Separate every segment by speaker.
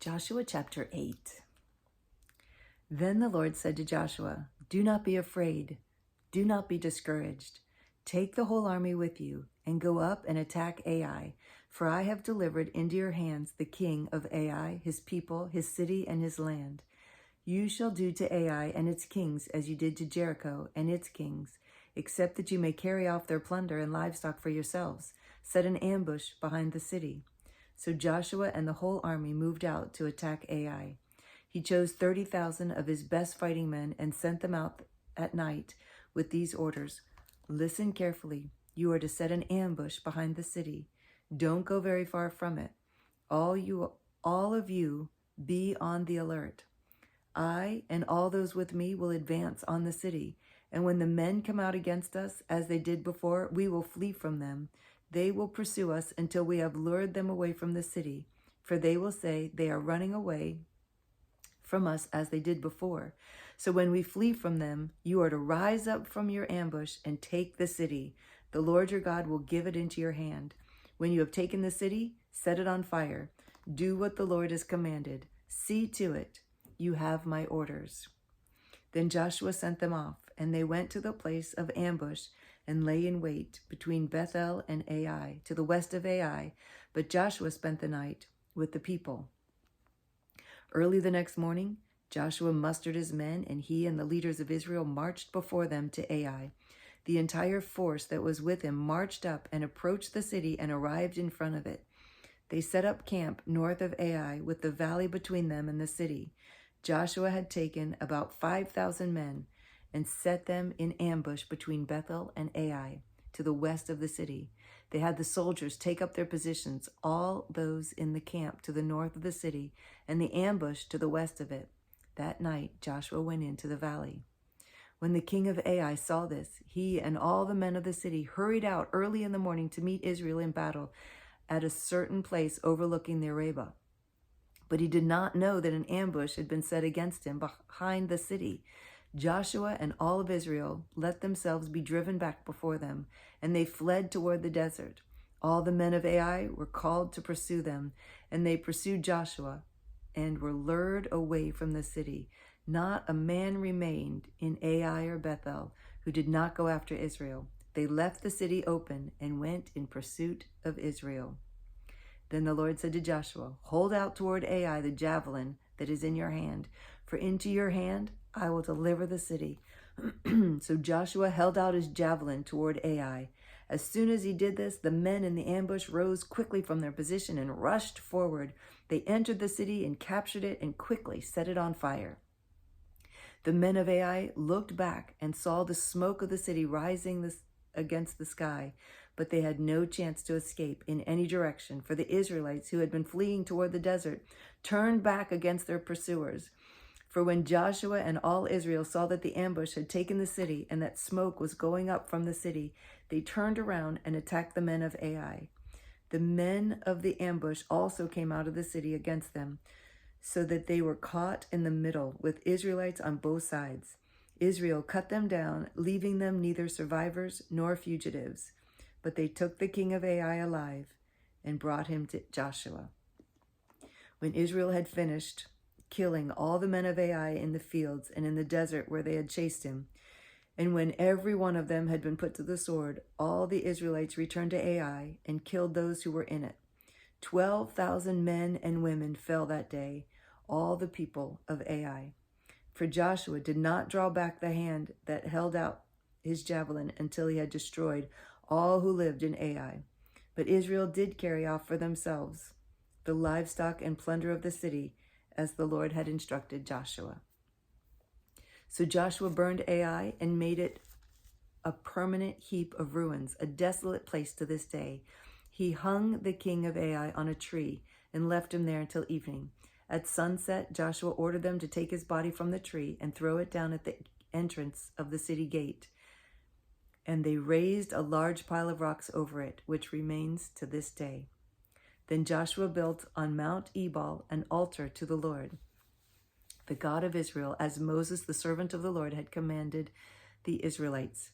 Speaker 1: Joshua chapter 8. Then the Lord said to Joshua, "Do not be afraid. Do not be discouraged. Take the whole army with you and go up and attack Ai, for I have delivered into your hands the king of Ai, his people, his city, and his land. You shall do to Ai and its kings as you did to Jericho and its kings, except that you may carry off their plunder and livestock for yourselves. Set an ambush behind the city." So Joshua and the whole army moved out to attack Ai. He chose 30,000 of his best fighting men and sent them out at night with these orders: "Listen carefully. You are to set an ambush behind the city. Don't go very far from it. All of you be on the alert. I and all those with me will advance on the city, and when the men come out against us, as they did before, we will flee from them. They will pursue us until we have lured them away from the city, for they will say they are running away from us as they did before. So when we flee from them, you are to rise up from your ambush and take the city. The Lord your God will give it into your hand. When you have taken the city, set it on fire. Do what the Lord has commanded. See to it. You have my orders." Then Joshua sent them off, and they went to the place of ambush and lay in wait between Bethel and Ai, to the west of Ai. But Joshua spent the night with the people. Early the next morning, Joshua mustered his men, and he and the leaders of Israel marched before them to Ai. The entire force that was with him marched up and approached the city and arrived in front of it. They set up camp north of Ai, with the valley between them and the city. Joshua had taken about 5,000 men and set them in ambush between Bethel and Ai, to the west of the city. They had the soldiers take up their positions, all those in the camp to the north of the city, and the ambush to the west of it. That night Joshua went into the valley. When the king of Ai saw this, he and all the men of the city hurried out early in the morning to meet Israel in battle at a certain place overlooking the Arabah. But he did not know that an ambush had been set against him behind the city. Joshua and all of Israel let themselves be driven back before them, and they fled toward the desert. All the men of Ai were called to pursue them, and they pursued Joshua and were lured away from the city. Not a man remained in Ai or Bethel who did not go after Israel. They left the city open and went in pursuit of Israel. Then the Lord said to Joshua, "Hold out toward Ai the javelin that is in your hand, for into your hand I will deliver the city." So Joshua held out his javelin toward Ai. As soon as he did this, the men in the ambush rose quickly from their position and rushed forward. They entered the city and captured it and quickly set it on fire. The men of Ai looked back and saw the smoke of the city rising against the sky, but they had no chance to escape in any direction, for the Israelites, who had been fleeing toward the desert, turned back against their pursuers. For when Joshua and all Israel saw that the ambush had taken the city and that smoke was going up from the city, they turned around and attacked the men of Ai. The men of the ambush also came out of the city against them, so that they were caught in the middle with Israelites on both sides. Israel cut them down, leaving them neither survivors nor fugitives. But they took the king of Ai alive and brought him to Joshua. When Israel had finished killing all the men of Ai in the fields and in the desert where they had chased him, and when every one of them had been put to the sword, all the Israelites returned to Ai and killed those who were in it. 12,000 men and women fell that day, all the people of Ai. For Joshua did not draw back the hand that held out his javelin until he had destroyed all who lived in Ai. But Israel did carry off for themselves the livestock and plunder of the city, as the Lord had instructed Joshua. So Joshua burned Ai and made it a permanent heap of ruins, a desolate place to this day. He hung the king of Ai on a tree and left him there until evening. At sunset, Joshua ordered them to take his body from the tree and throw it down at the entrance of the city gate. And they raised a large pile of rocks over it, which remains to this day. Then Joshua built on Mount Ebal an altar to the Lord, the God of Israel, as Moses, the servant of the Lord, had commanded the Israelites.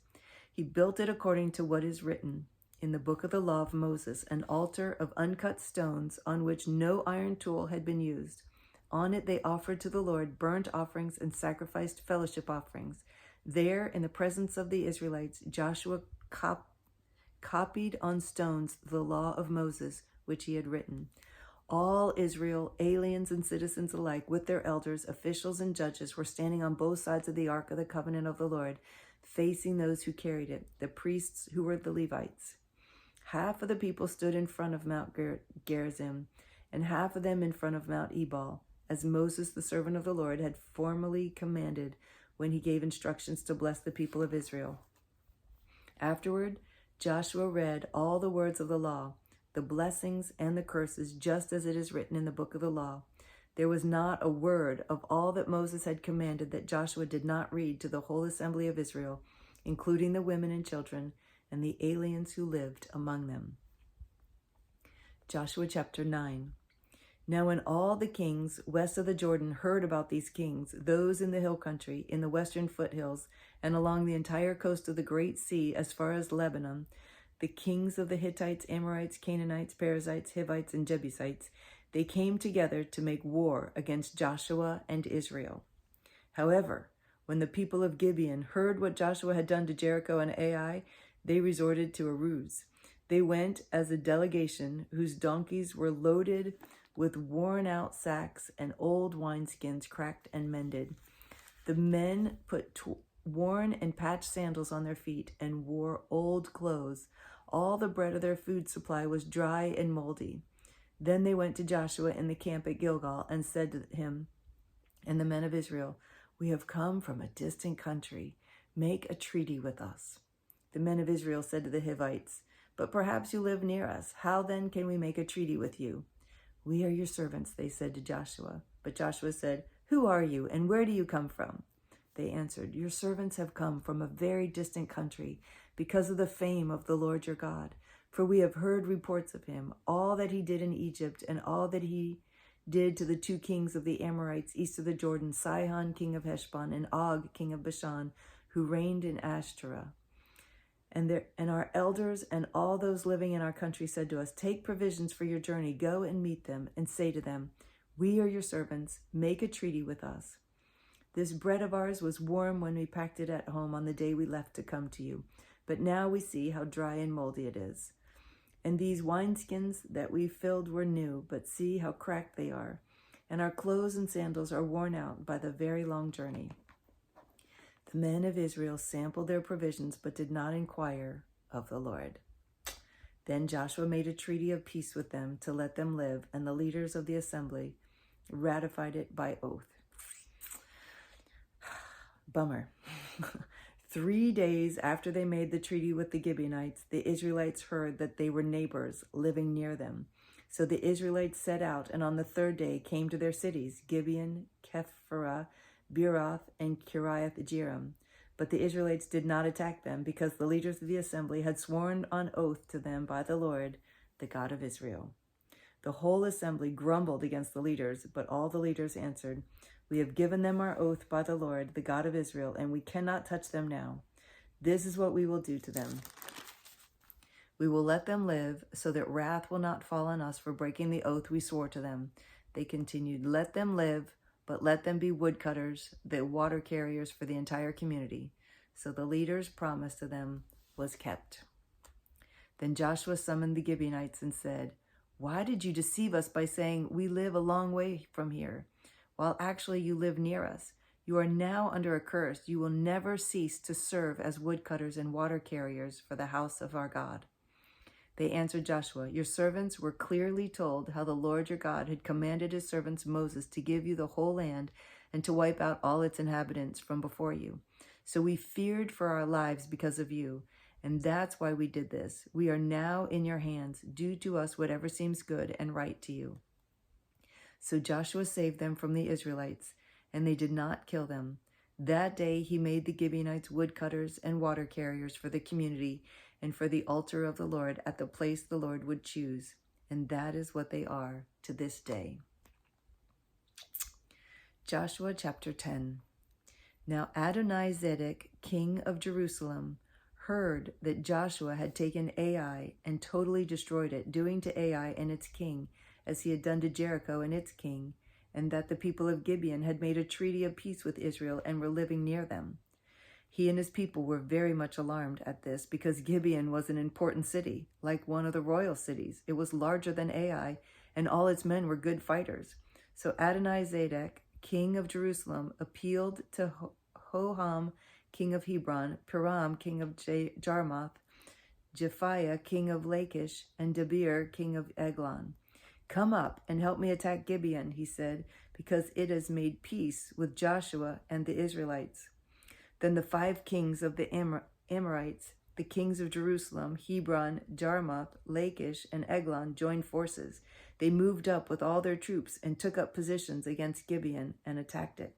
Speaker 1: He built it according to what is written in the book of the law of Moses, an altar of uncut stones on which no iron tool had been used. On it they offered to the Lord burnt offerings and sacrificed fellowship offerings. There, in the presence of the Israelites, Joshua copied on stones the law of Moses, which he had written. All Israel, aliens and citizens alike, with their elders, officials, and judges, were standing on both sides of the ark of the covenant of the Lord, facing those who carried it, the priests who were the Levites. Half of the people stood in front of Mount Gerizim, and half of them in front of Mount Ebal, as Moses, the servant of the Lord, had formally commanded when he gave instructions to bless the people of Israel. Afterward, Joshua read all the words of the law, the blessings and the curses, just as it is written in the book of the law. There was not a word of all that Moses had commanded that Joshua did not read to the whole assembly of Israel, including the women and children and the aliens who lived among them. Joshua chapter 9. Now when all the kings west of the Jordan heard about these kings, those in the hill country, in the western foothills, and along the entire coast of the great sea as far as Lebanon, the kings of the Hittites, Amorites, Canaanites, Perizzites, Hivites, and Jebusites, they came together to make war against Joshua and Israel. However, when the people of Gibeon heard what Joshua had done to Jericho and Ai, they resorted to a ruse. They went as a delegation whose donkeys were loaded with worn-out sacks and old wineskins cracked and mended. The men put worn and patched sandals on their feet and wore old clothes. All the bread of their food supply was dry and moldy. Then they went to Joshua in the camp at Gilgal and said to him and the men of Israel, "We have come from a distant country. Make a treaty with us." The men of Israel said to the Hivites, "But perhaps you live near us. How then can we make a treaty with you?" "We are your servants," they said to Joshua. But Joshua said, "Who are you, and where do you come from?" They answered, "Your servants have come from a very distant country because of the fame of the Lord your God. For we have heard reports of him, all that he did in Egypt, and all that he did to the two kings of the Amorites east of the Jordan, Sihon, king of Heshbon, and Og, king of Bashan, who reigned in Ashtaroth. And our elders and all those living in our country said to us, 'Take provisions for your journey, go and meet them, and say to them, we are your servants, make a treaty with us. This bread of ours was warm when we packed it at home on the day we left to come to you, but now we see how dry and moldy it is. And these wineskins that we filled were new, but see how cracked they are, and our clothes and sandals are worn out by the very long journey.' The men of Israel sampled their provisions, but did not inquire of the Lord. Then Joshua made a treaty of peace with them to let them live, and the leaders of the assembly ratified it by oath. Bummer. 3 days after they made the treaty with the Gibeonites, the Israelites heard that they were neighbors living near them. So the Israelites set out, and on the 3rd day came to their cities, Gibeon, Kephirah, Beeroth, and Kiriath-Jearim. But the Israelites did not attack them, because the leaders of the assembly had sworn on oath to them by the Lord, the God of Israel. The whole assembly grumbled against the leaders, but all the leaders answered, "We have given them our oath by the Lord, the God of Israel, and we cannot touch them now. This is what we will do to them. We will let them live, so that wrath will not fall on us for breaking the oath we swore to them." They continued, "Let them live, but let them be woodcutters, the water carriers for the entire community." So the leader's promise to them was kept. Then Joshua summoned the Gibeonites and said, "Why did you deceive us by saying, 'We live a long way from here,' while actually you live near us? You are now under a curse. You will never cease to serve as woodcutters and water carriers for the house of our God." They answered Joshua, "Your servants were clearly told how the Lord your God had commanded his servant Moses to give you the whole land and to wipe out all its inhabitants from before you. So we feared for our lives because of you, and that's why we did this. We are now in your hands. Do to us whatever seems good and right to you." So Joshua saved them from the Israelites, and they did not kill them. That day he made the Gibeonites woodcutters and water carriers for the community and for the altar of the Lord at the place the Lord would choose. And that is what they are to this day. Joshua chapter 10. Now Adoni-Zedek, king of Jerusalem, heard that Joshua had taken Ai and totally destroyed it, doing to Ai and its king as he had done to Jericho and its king, and that the people of Gibeon had made a treaty of peace with Israel and were living near them. He and his people were very much alarmed at this because Gibeon was an important city, like one of the royal cities. It was larger than Ai, and all its men were good fighters. So Adonizedek, king of Jerusalem, appealed to Hoham, king of Hebron, Piram, king of Jarmuth, Japhiah, king of Lachish, and Debir, king of Eglon. "Come up and help me attack Gibeon," he said, "because it has made peace with Joshua and the Israelites." Then the 5 kings of the Amorites, the kings of Jerusalem, Hebron, Jarmuth, Lachish, and Eglon, joined forces. They moved up with all their troops and took up positions against Gibeon and attacked it.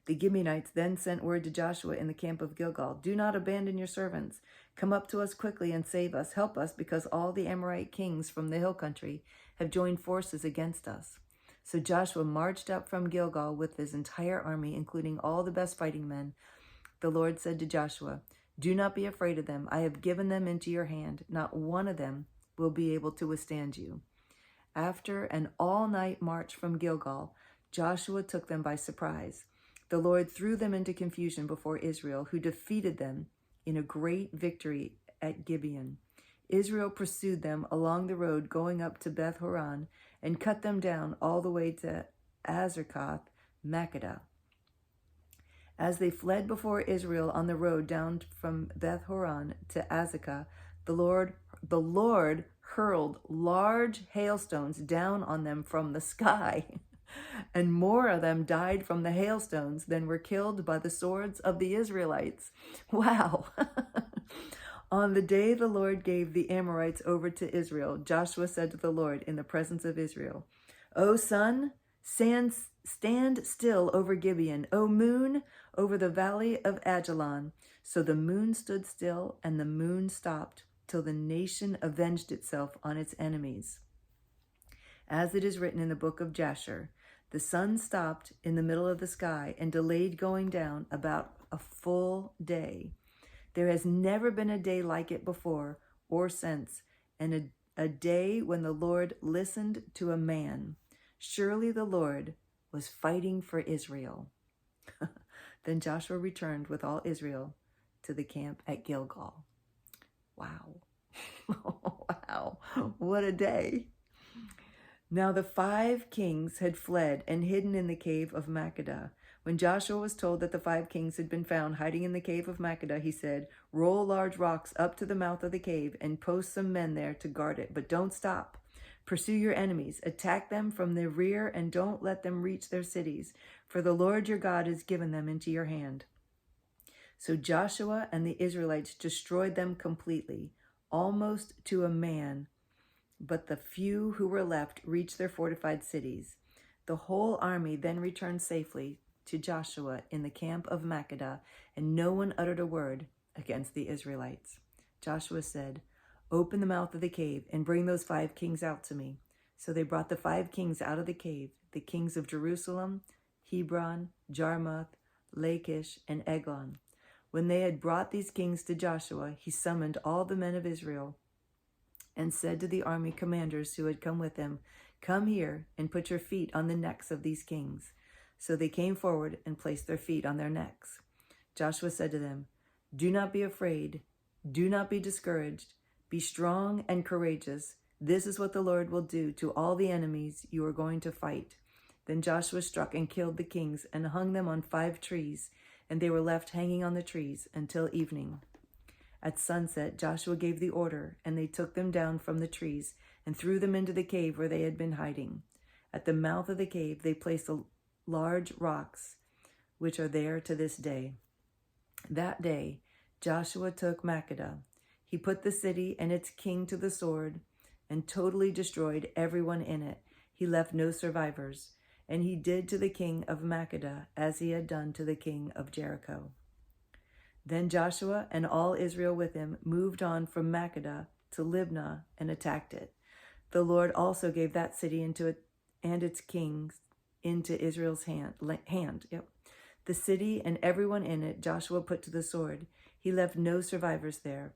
Speaker 1: The Gibeonites then sent word to Joshua in the camp of Gilgal, "Do not abandon your servants. Come up to us quickly and save us. Help us, because all the Amorite kings from the hill country have joined forces against us." So Joshua marched up from Gilgal with his entire army, including all the best fighting men. The Lord said to Joshua, "Do not be afraid of them. I have given them into your hand. Not one of them will be able to withstand you." After an all-night march from Gilgal, Joshua took them by surprise. The Lord threw them into confusion before Israel, who defeated them in a great victory at Gibeon. Israel pursued them along the road going up to Beth Horon and cut them down all the way to Azarkath Makkedah. As they fled before Israel on the road down from Beth Horon to Azekah, the Lord hurled large hailstones down on them from the sky. And more of them died from the hailstones than were killed by the swords of the Israelites. Wow. On the day the Lord gave the Amorites over to Israel, Joshua said to the Lord in the presence of Israel, "O sun, stand still over Gibeon. O moon, over the valley of Ajalon." So the moon stood still and the moon stopped till the nation avenged itself on its enemies. As it is written in the book of Jasher, the sun stopped in the middle of the sky and delayed going down about a full day. There has never been a day like it before or since, and a day when the Lord listened to a man. Surely the Lord was fighting for Israel. Then Joshua returned with all Israel to the camp at Gilgal. Wow. Wow. What a day. Now the 5 kings had fled and hidden in the cave of Makkedah. When Joshua was told that the 5 kings had been found hiding in the cave of Makkedah, he said, "Roll large rocks up to the mouth of the cave and post some men there to guard it. But don't stop. Pursue your enemies. Attack them from the rear and don't let them reach their cities, for the Lord your God has given them into your hand." So Joshua and the Israelites destroyed them completely, almost to a man. But the few who were left reached their fortified cities. The whole army then returned safely to Joshua in the camp of Makkedah, and no one uttered a word against the Israelites. Joshua said, "Open the mouth of the cave and bring those 5 kings out to me." So they brought the 5 kings out of the cave, the kings of Jerusalem, Hebron, Jarmuth, Lachish, and Eglon. When they had brought these kings to Joshua, he summoned all the men of Israel and said to the army commanders who had come with him, "Come here and put your feet on the necks of these kings." So they came forward and placed their feet on their necks. Joshua said to them, "Do not be afraid. Do not be discouraged. Be strong and courageous. This is what the Lord will do to all the enemies you are going to fight." Then Joshua struck and killed the kings and hung them on 5 trees, and they were left hanging on the trees until evening. At sunset, Joshua gave the order, and they took them down from the trees and threw them into the cave where they had been hiding. At the mouth of the cave, they placed the large rocks, which are there to this day. That day, Joshua took Makkedah. He put the city and its king to the sword and totally destroyed everyone in it. He left no survivors. And he did to the king of Makkedah as he had done to the king of Jericho. Then Joshua and all Israel with him moved on from Makkedah to Libnah and attacked it. The Lord also gave that city and its kings into Israel's hand. The city and everyone in it Joshua put to the sword. He left no survivors there.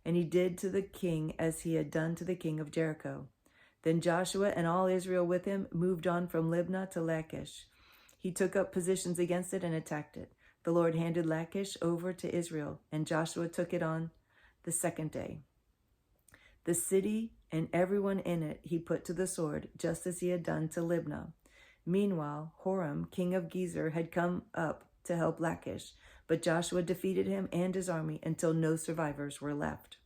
Speaker 1: And he did to the king as he had done to the king of Jericho. Then Joshua and all Israel with him moved on from Libnah to Lachish. He took up positions against it and attacked it. The Lord handed Lachish over to Israel, and Joshua took it on the second day. The city and everyone in it he put to the sword, just as he had done to Libnah. Meanwhile, Horam, king of Gezer, had come up to help Lachish, but Joshua defeated him and his army until no survivors were left.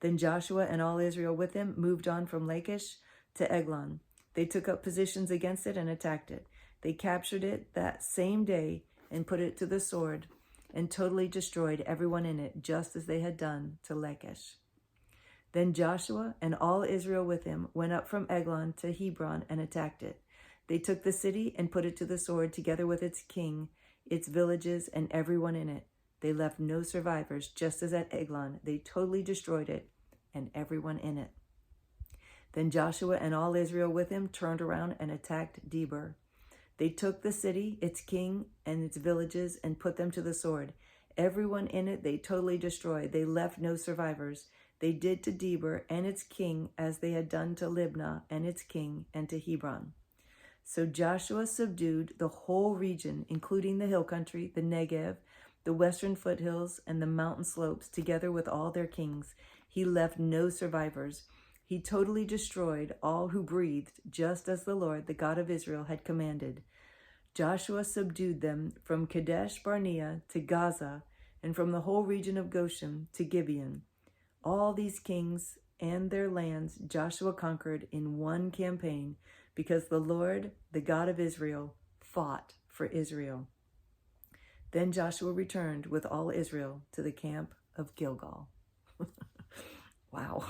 Speaker 1: Then Joshua and all Israel with him moved on from Lachish to Eglon. They took up positions against it and attacked it. They captured it that same day and put it to the sword and totally destroyed everyone in it, just as they had done to Lachish. Then Joshua and all Israel with him went up from Eglon to Hebron and attacked it. They took the city and put it to the sword, together with its king, its villages, and everyone in it. They left no survivors, just as at Eglon. They totally destroyed it and everyone in it. Then Joshua and all Israel with him turned around and attacked Debir. They took the city, its king, and its villages, and put them to the sword. Everyone in it they totally destroyed. They left no survivors. They did to Debir and its king as they had done to Libnah and its king and to Hebron. So Joshua subdued the whole region, including the hill country, the Negev, the western foothills, and the mountain slopes, together with all their kings. He left no survivors. He totally destroyed all who breathed, just as the Lord, the God of Israel, had commanded. Joshua subdued them from Kadesh Barnea to Gaza, and from the whole region of Goshen to Gibeon. All these kings and their lands Joshua conquered in one campaign, because the Lord, the God of Israel, fought for Israel. Then Joshua returned with all Israel to the camp of Gilgal. Wow.